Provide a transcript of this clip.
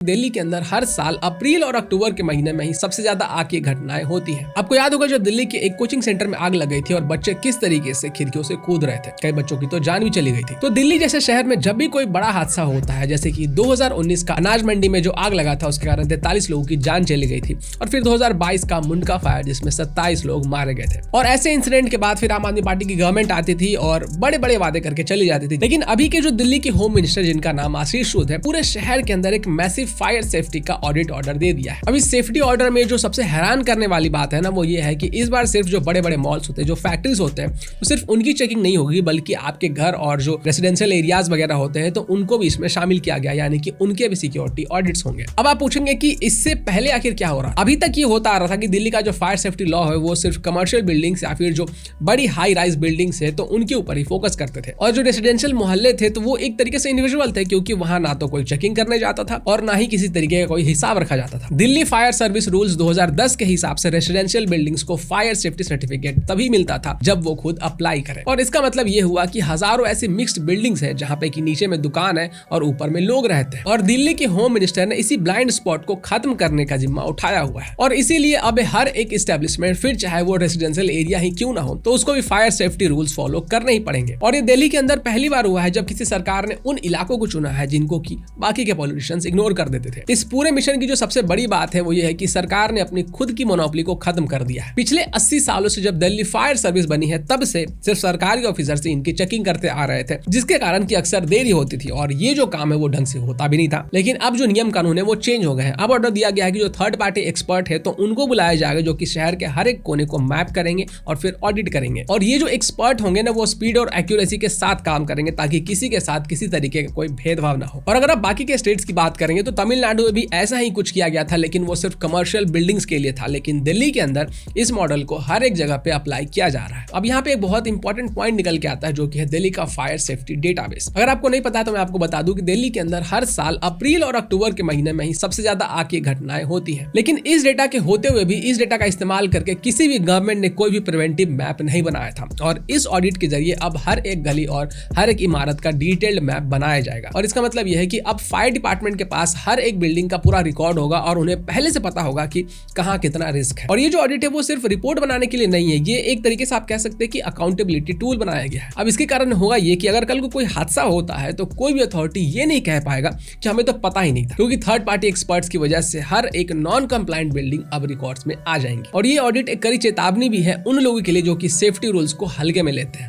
दिल्ली के अंदर हर साल अप्रैल और अक्टूबर के महीने में ही सबसे ज्यादा आग की घटनाएं होती हैं। आपको याद होगा जब दिल्ली के एक कोचिंग सेंटर में आग लग गई थी और बच्चे किस तरीके से खिड़कियों से कूद रहे थे, कई बच्चों की तो जान भी चली गई थी। तो दिल्ली जैसे शहर में जब भी कोई बड़ा हादसा होता है, जैसे कि 2019 का अनाज मंडी में जो आग लगा था उसके कारण 43 लोगों की जान चली गई थी, और फिर 2022 का मुंडका फायर जिसमें 27 लोग मारे गए थे। और ऐसे इंसिडेंट के बाद फिर आम आदमी पार्टी की गवर्नमेंट आती थी और बड़े बड़े वादे करके चली जाती थी। लेकिन अभी के जो दिल्ली के होम मिनिस्टर जिनका नाम आशीष सूद है, पूरे शहर के अंदर एक मैसिव फायर सेफ्टी का ऑडिट ऑर्डर दे दिया है। अब इस सेफ्टी ऑर्डर में जो सबसे हैरान करने वाली बात है ना, वो ये है कि इस बार सिर्फ जो बड़े बड़े मॉल्स होते हैं, जो फैक्ट्रीज होते हैं, तो सिर्फ उनकी चेकिंग नहीं होगी, बल्कि आपके घर और जो रेसिडेंशियल एरियाज वगैरह होते हैं तो उनको भी इसमें शामिल किया गया, यानी कि उनके भी सिक्योरिटी ऑडिट्स होंगे। अब आप पूछेंगे कि इससे पहले आखिर क्या हो रहा है। अभी तक ये होता आ रहा था कि दिल्ली का जो फायर सेफ्टी लॉ है वो सिर्फ कमर्शियल बिल्डिंग्स या फिर जो बड़ी हाई राइज बिल्डिंग्स है तो उनके ऊपर ही फोकस करते थे, और जो रेसिडेंशियल मोहल्ले थे तो वो एक तरीके से इंडिविजुअल थे, क्योंकि वहां ना तो कोई चेकिंग करने जाता था और ना ही किसी तरीके का कोई हिसाब रखा जाता था। दिल्ली फायर सर्विस रूल्स 2010 के हिसाब से रेसिडेंशियल बिल्डिंग्स को फायर सेफ्टी सर्टिफिकेट तभी मिलता था जब वो खुद अप्लाई करे, और इसका मतलब ये हुआ कि हजारों ऐसी मिक्स्ड बिल्डिंग्स है जहां पे कि नीचे में दुकान है और ऊपर में लोग रहते हैं। और दिल्ली के होम मिनिस्टर ने इसी ब्लाइंड स्पॉट को खत्म करने का जिम्मा उठाया हुआ है, और इसीलिए अब हर एक एस्टेब्लिशमेंट, फिर चाहे वो रेसिडेंशियल एरिया ही क्यों ना हो, तो उसको भी फायर सेफ्टी रूल्स फॉलो करने ही पड़ेंगे। और ये दिल्ली के अंदर पहली बार हुआ है जब किसी सरकार ने उन इलाकों को चुना है जिनको की बाकी के पॉलिटिशियंस इग्नोर कर देते थे। इस पूरे मिशन की जो सबसे बड़ी बात है वो ये है कि सरकार ने अपनी खुद की मोनोपोली को खत्म कर दिया है। पिछले 80 सालों से जब दिल्ली फायर सर्विस बनी है तब से सिर्फ सरकारी ऑफिसर्स ही इनकी चेकिंग करते आ रहे थे, जिसके कारण की अक्सर देरी होती थी और ये जो काम है वो ढंग से होता भी नहीं था। लेकिन अब जो नियम कानून है वो चेंज हो गए हैं। अब ऑर्डर दिया गया है कि जो थर्ड पार्टी एक्सपर्ट है तो उनको बुलाया जाएगा, जो कि शहर के हर एक कोने को मैप करेंगे और फिर ऑडिट करेंगे। और ये जो एक्सपर्ट होंगे ना, वो स्पीड और एक्यूरेसी के साथ काम करेंगे ताकि किसी के साथ किसी तरीके का कोई भेदभाव ना हो। और अगर आप बाकी के स्टेट्स की बात करेंगे तो तमिलनाडु में भी ऐसा ही कुछ किया गया था, लेकिन वो सिर्फ कमर्शियल बिल्डिंग्स के लिए था। लेकिन दिल्ली के अंदर इस मॉडल को हर एक जगह पे अप्लाई किया जा रहा है। अब यहाँ पे एक बहुत इंपॉर्टेंट पॉइंट निकल के आता है, जो कि है दिल्ली का फायर सेफ्टी डेटाबेस। अगर आपको नहीं पता तो मैं आपको बता दूं कि दिल्ली के अंदर हर साल अप्रैल और अक्टूबर के महीने में ही सबसे ज्यादा आग की घटनाएं होती हैं। लेकिन इस डेटा के होते हुए भी इस डेटा का इस्तेमाल करके किसी भी गवर्नमेंट ने कोई भी प्रिवेंटिव मैप नहीं बनाया था, और इस ऑडिट के जरिए अब हर एक गली और हर एक इमारत का डिटेल्ड मैप बनाया जाएगा। और इसका मतलब यह है कि अब फायर डिपार्टमेंट के पास हर एक बिल्डिंग का पूरा रिकॉर्ड होगा और उन्हें पहले से पता होगा कि कहां कितना रिस्क है। और ये जो ऑडिट है वो सिर्फ रिपोर्ट बनाने के लिए नहीं है, ये एक तरीके से आप कह सकते हैं कि अकाउंटेबिलिटी टूल बनाया गया है। अब इसके कारण होगा ये कि अगर कल को कोई हादसा होता है तो कोई भी अथॉरिटी ये नहीं कह पाएगा कि हमें तो पता ही नहीं था, क्योंकि थर्ड पार्टी एक्सपर्ट्स की वजह से हर एक नॉन कंप्लायंट बिल्डिंग अब रिकॉर्ड्स में आ जाएंगी। और ये ऑडिट एक कड़ी चेतावनी भी है उन लोगों के लिए जो कि सेफ्टी रूल्स को हल्के में लेते हैं।